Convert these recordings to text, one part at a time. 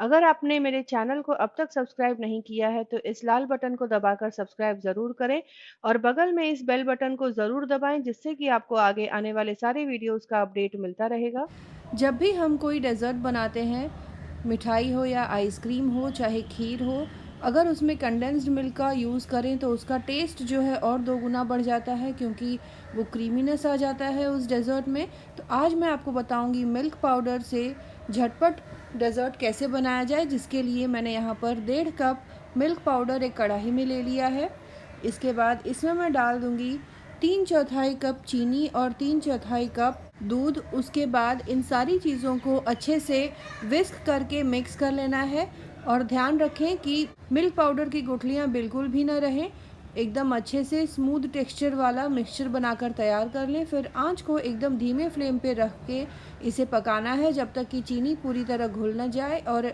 अगर आपने मेरे चैनल को अब तक सब्सक्राइब नहीं किया है तो इस लाल बटन को दबाकर सब्सक्राइब ज़रूर करें और बगल में इस बेल बटन को ज़रूर दबाएं जिससे कि आपको आगे आने वाले सारे वीडियोस का अपडेट मिलता रहेगा। जब भी हम कोई डेज़र्ट बनाते हैं, मिठाई हो या आइसक्रीम हो, चाहे खीर हो, अगर उसमें कंडेंस्ड मिल्क का यूज़ करें तो उसका टेस्ट जो है और दो गुना बढ़ जाता है, क्योंकि वो क्रीमीनेस आ जाता है उस डेज़र्ट में। तो आज मैं आपको बताऊंगी मिल्क पाउडर से झटपट डेज़र्ट कैसे बनाया जाए, जिसके लिए मैंने यहाँ पर 1.5 कप मिल्क पाउडर एक कढ़ाई में ले लिया है। इसके बाद इसमें मैं डाल दूंगी 3/4 कप चीनी और 3/4 कप दूध। उसके बाद इन सारी चीज़ों को अच्छे से विस्क करके मिक्स कर लेना है। और ध्यान रखें कि मिल्क पाउडर की गुठलियाँ बिल्कुल भी ना रहें। एकदम अच्छे से स्मूथ टेक्सचर वाला मिक्सचर बनाकर तैयार कर लें। फिर आंच को एकदम धीमे फ्लेम पे रख के इसे पकाना है जब तक कि चीनी पूरी तरह घुल ना जाए और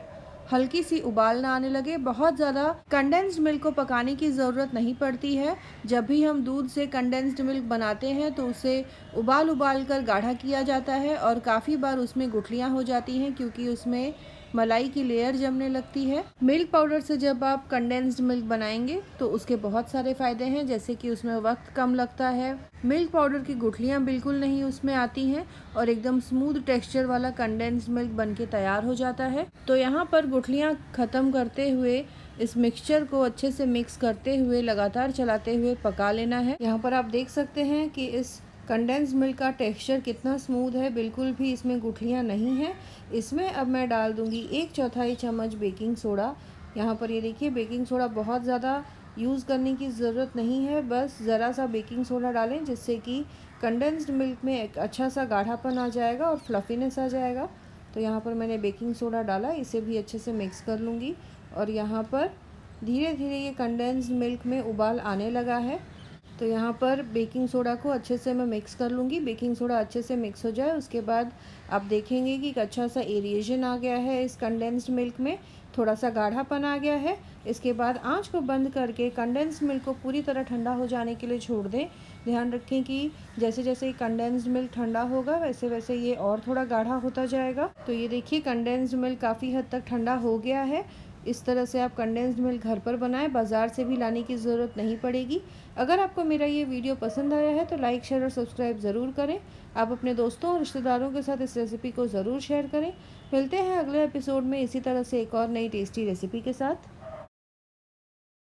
हल्की सी उबाल ना आने लगे। बहुत ज़्यादा कंडेंस्ड मिल्क को पकाने की ज़रूरत नहीं पड़ती है। जब भी हम दूध से कंडेंस्ड मिल्क बनाते हैं तो उसे उबाल उबाल कर गाढ़ा किया जाता है और काफ़ी बार उसमें गुठलियाँ हो जाती हैं, क्योंकि उसमें मलाई की लेयर जमने लगती है। मिल्क पाउडर से जब आप कंडेंस्ड मिल्क बनाएंगे तो उसके बहुत सारे फ़ायदे हैं, जैसे कि उसमें वक्त कम लगता है, मिल्क पाउडर की गुठलियाँ बिल्कुल नहीं उसमें आती हैं और एकदम स्मूथ टेक्सचर वाला कंडेंस्ड मिल्क बनके तैयार हो जाता है। तो यहाँ पर गुठलियाँ ख़त्म करते हुए इस मिक्सचर को अच्छे से मिक्स करते हुए लगातार चलाते हुए पका लेना है। यहाँ पर आप देख सकते हैं कि इस कंडेंस्ड मिल्क का टेक्सचर कितना स्मूथ है, बिल्कुल भी इसमें गुठलियाँ नहीं हैं। इसमें अब मैं डाल दूँगी 1/4 चम्मच बेकिंग सोडा। यहाँ पर ये देखिए, बेकिंग सोडा बहुत ज़्यादा यूज़ करने की ज़रूरत नहीं है, बस ज़रा सा बेकिंग सोडा डालें जिससे कि कंडेंस्ड मिल्क में एक अच्छा सा गाढ़ापन आ जाएगा और फ्लफीनेस आ जाएगा। तो यहाँ पर मैंने बेकिंग सोडा डाला, इसे भी अच्छे से मिक्स कर लूँगी। और यहाँ पर धीरे धीरे ये कंडेंस्ड मिल्क में उबाल आने लगा है। तो यहाँ पर बेकिंग सोडा को अच्छे से मैं मिक्स कर लूँगी। बेकिंग सोडा अच्छे से मिक्स हो जाए उसके बाद आप देखेंगे कि एक अच्छा सा एरिएशन आ गया है इस कंडेंस्ड मिल्क में, थोड़ा सा गाढ़ापन आ गया है। इसके बाद आंच को बंद करके कंडेंस्ड मिल्क को पूरी तरह ठंडा हो जाने के लिए छोड़ दें। ध्यान रखें कि जैसे जैसे कंडेंस्ड मिल्क ठंडा होगा वैसे वैसे ये और थोड़ा गाढ़ा होता जाएगा। तो ये देखिए, कंडेंस्ड मिल्क काफ़ी हद तक ठंडा हो गया है। इस तरह से आप कंडेंस्ड मिल्क घर पर बनाएं, बाज़ार से भी लाने की ज़रूरत नहीं पड़ेगी। अगर आपको मेरा ये वीडियो पसंद आया है तो लाइक, शेयर और सब्सक्राइब ज़रूर करें। आप अपने दोस्तों और रिश्तेदारों के साथ इस रेसिपी को ज़रूर शेयर करें। मिलते हैं अगले एपिसोड में इसी तरह से एक और नई टेस्टी रेसिपी के साथ।